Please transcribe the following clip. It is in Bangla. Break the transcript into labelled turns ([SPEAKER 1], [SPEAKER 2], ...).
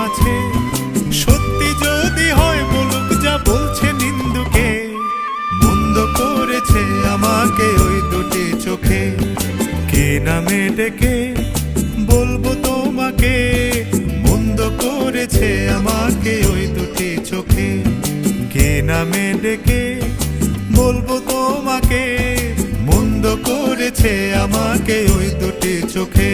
[SPEAKER 1] আছে। সত্যি যদি হয় বলুক যা বলছে নিন্দুকে, মন্দ করেছে আমাকে ওই দুটি চোখে। কে নামে ডেকে বলবো তোমাকে, মন্দ করেছে আমাকে ওই দুটি চোখে। কে নামে ডেকে বলবো তোমাকে, মন্দ করেছে আমাকে ওই দুটি চোখে।